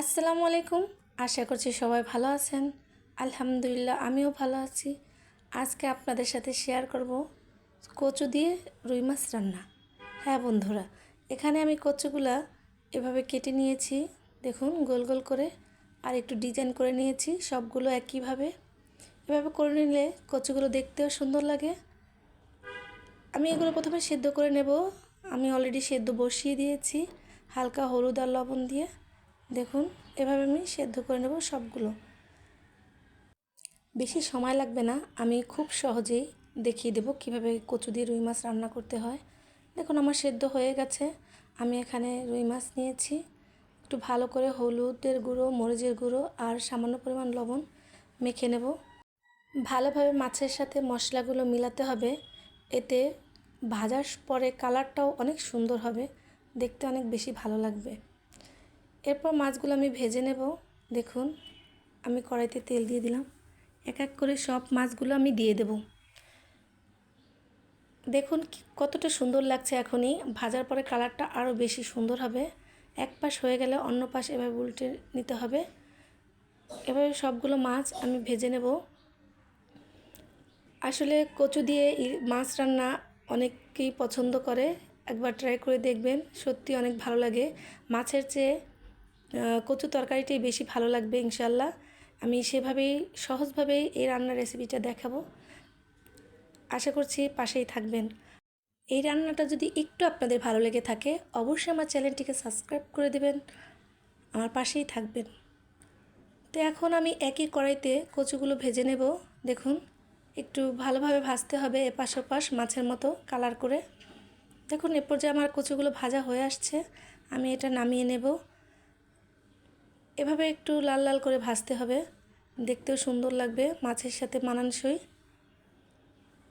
আসসালামু আলাইকুম। আশা করছি সবাই ভালো আছেন। আলহামদুলিল্লাহ আমিও ভালো আছি। আজকে আপনাদের সাথে শেয়ার করব কচু দিয়ে রুই মাছ রান্না। হ্যাঁ বন্ধুরা, এখানে আমি কচুগুলা এভাবে কেটে নিয়েছি, দেখুন গোল গোল করে, আর একটু ডিজাইন করে নিয়েছি। সবগুলো একইভাবে এভাবে করে নিলে কচুগুলো দেখতেও সুন্দর লাগে। আমি এগুলো প্রথমে সেদ্ধ করে নেব। আমি অলরেডি সেদ্ধ বসিয়ে দিয়েছি হালকা হলুদ আর লবণ দিয়ে। দেখুন এভাবে আমি সেদ্ধ করে নেব সবগুলো। বেশি সময় লাগবে না, আমি খুব সহজেই দেখিয়ে দেব কিভাবে কচু দিয়ে রুই মাছ রান্না করতে হয়। দেখুন আমার সেদ্ধ হয়ে গেছে। আমি এখানে রুই মাছ নিয়েছি, একটু ভালো করে হলুদের গুঁড়ো, মরিচের গুঁড়ো আর সামান্য পরিমাণ লবণ মেখে নেব। ভালোভাবে মাছের সাথে মশলাগুলো মিলাতে হবে, এতে ভাজার পরে কালারটাও অনেক সুন্দর হবে, দেখতে অনেক বেশি ভালো লাগবে। এরপর মাছগুলো আমি ভেজে নেব। দেখুন আমি কড়াইতে তেল দিয়ে দিলাম, এক এক করে সব মাছগুলো আমি দিয়ে দেব। দেখুন কতটা সুন্দর লাগছে। এখনই ভাজার পরে কালারটা আরও বেশি সুন্দর হবে। এক পাশ হয়ে গেলে অন্য পাশ এভাবে উল্টে নিতে হবে। এভাবে সবগুলো মাছ আমি ভেজে নেব। আসলে কচু দিয়ে মাছ রান্না অনেকেই পছন্দ করে, একবার ট্রাই করে দেখবেন, সত্যি অনেক ভালো লাগে। মাছের চেয়ে কচু তরকারিটাই বেশি ভালো লাগবে ইনশাল্লাহ। আমি সেভাবেই সহজভাবেই এই রান্নার রেসিপিটা দেখাবো, আশা করছি পাশেই থাকবেন। এই রান্নাটা যদি একটু আপনাদের ভালো লেগে থাকে অবশ্যই আমার চ্যানেলটিকে সাবস্ক্রাইব করে দেবেন, আমার পাশেই থাকবেন। তো এখন আমি একই কড়াইতে কচুগুলো ভেজে নেব। দেখুন একটু ভালোভাবে ভাজতে হবে, এপাশ ওপাশ মাছের মতো কালার করে। দেখুন এ পর্যায়ে আমার কচুগুলো ভাজা হয়ে আসছে, আমি এটা নামিয়ে নেব। এভাবে একটু লাল লাল করে ভাজতে হবে, দেখতেও সুন্দর লাগবে, মাছের সাথে মানানসই।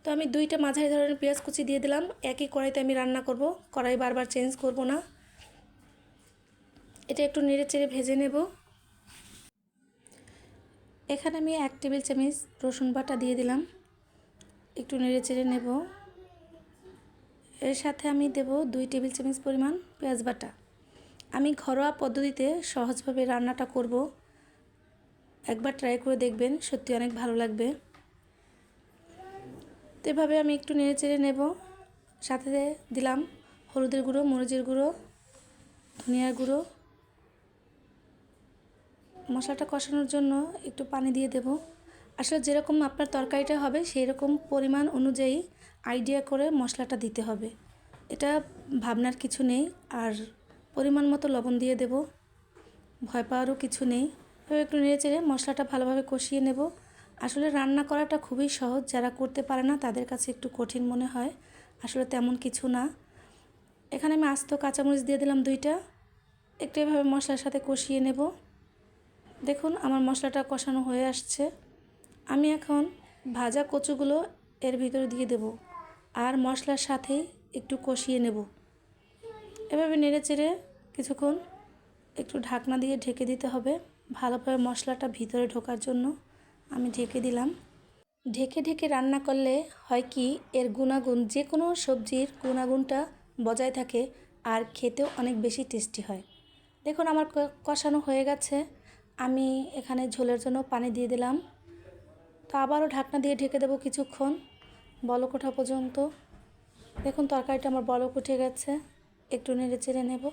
তো আমি দুইটা মাঝারি ধরনের পেঁয়াজ কুচি দিয়ে দিলাম। একই কড়াইতে আমি রান্না করব, কড়াই বারবার চেঞ্জ করব না। এটা একটু নেড়ে চেড়ে ভেজে নেব। এখানে আমি 1 টেবিল চামচ রসুন বাটা দিয়ে দিলাম, একটু নেড়ে চেড়ে নেব। এর সাথে আমি দেব 2 টেবিল চামচ পরিমাণ পেঁয়াজ বাটা। আমি ঘরোয়া পদ্ধতিতে সহজভাবে রান্নাটা করব, একবার ট্রাই করে দেখবেন, সত্যি অনেক ভালো লাগবে। তো এভাবে আমি একটু নেড়ে চেড়ে নেব। সাথে দিলাম হলুদের গুঁড়ো, মরিচের গুঁড়ো, ধনিয়ার গুঁড়ো। মশলাটা কষানোর জন্য একটু পানি দিয়ে দেব। আসলে যেরকম আপনার তরকারিটা হবে সেই রকম পরিমাণ অনুযায়ী আইডিয়া করে মশলাটা দিতে হবে, এটা ভাবনার কিছু নেই। আর পরিমাণ মতো লবণ দিয়ে দেব, ভয় পাওয়ারও কিছু নেই। এবার একটু নেড়ে চেড়ে মশলাটা ভালোভাবে কষিয়ে নেব। আসলে রান্না করাটা খুবই সহজ, যারা করতে পারে না তাদের কাছে একটু কঠিন মনে হয়, আসলে তেমন কিছু না। এখানে আমি আস্ত কাঁচামরিচ দিয়ে দিলাম 2টা। একটু এভাবে মশলার সাথে কষিয়ে নেব। দেখুন আমার মশলাটা কষানো হয়ে আসছে। আমি এখন ভাজা কচুগুলো এর ভিতরে দিয়ে দেব, আর মশলার সাথেই একটু কষিয়ে নেব। এভাবে নেড়ে চেড়ে কিছুক্ষণ একটু ঢাকনা দিয়ে ঢেকে দিতে হবে, ভালোভাবে মশলাটা ভিতরে ঢোকার জন্য আমি ঢেকে দিলাম। ঢেকে ঢেকে রান্না করলে হয় কি, এর গুণাগুণ, যে কোনো সবজির গুণাগুণটা বজায় থাকে আর খেতেও অনেক বেশি টেস্টি হয়। দেখুন আমার কষানো হয়ে গেছে। আমি এখানে ঝোলের জন্য পানি দিয়ে দিলাম। তো আবারও ঢাকনা দিয়ে ঢেকে দেবো কিছুক্ষণ, বলক ওঠা পর্যন্ত। দেখুন তরকারিটা আমার বলক উঠে গেছে, একটু নেড়ে চেড়ে নেব।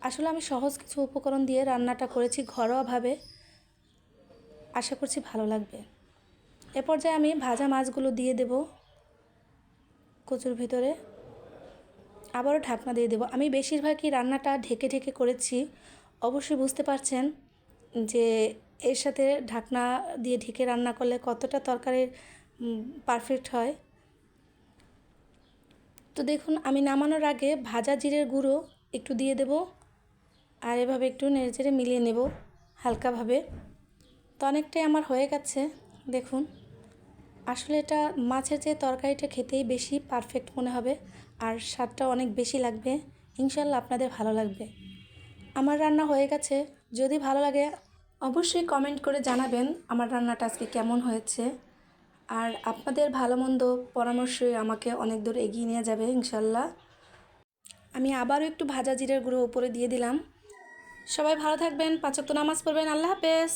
আসলে আমি সহজ কিছু উপকরণ দিয়ে রান্নাটা করেছি ঘরোয়াভাবে, আশা করছি ভালো লাগবে। এ পর্যায়ে আমি ভাজা মাছগুলো দিয়ে দেব কচুর ভিতরে, আবারও ঢাকনা দিয়ে দেব। আমি বেশিরভাগই রান্নাটা ঢেকে ঢেকে করেছি, অবশ্যই বুঝতে পারছেন যে এর সাথে ঢাকনা দিয়ে ঢেকে রান্না করলে কতটা তরকারির পারফেক্ট হয়। তো দেখুন আমি নামানোর আগে ভাজা জিরের গুঁড়ো একটু দিয়ে দেব, আর এভাবে একটু নেড়েচেড়ে মিলিয়ে নেব হালকাভাবে। তো অনেকটাই আমার হয়ে গেছে। দেখুন আসলে এটা মাছের যে তরকারিটা খেতেই বেশি পারফেক্ট মনে হবে, আর স্বাদটাও অনেক বেশি লাগবে। ইনশাল্লাহ আপনাদের ভালো লাগবে। আমার রান্না হয়ে গেছে, যদি ভালো লাগে অবশ্যই কমেন্ট করে জানাবেন আমার রান্নাটা আজকে কেমন হয়েছে। আর আপনাদের ভালো মন্দ পরামর্শই আমাকে অনেক দূর এগিয়ে নিয়ে যাবে ইনশাল্লাহ। আমি আবারও একটু ভাজা জিরের গুঁড়ো উপরে দিয়ে দিলাম। সবাই ভালো থাকবেন, 5 ওয়াক্ত নামাজ পড়বেন। আল্লাহ হাফেজ।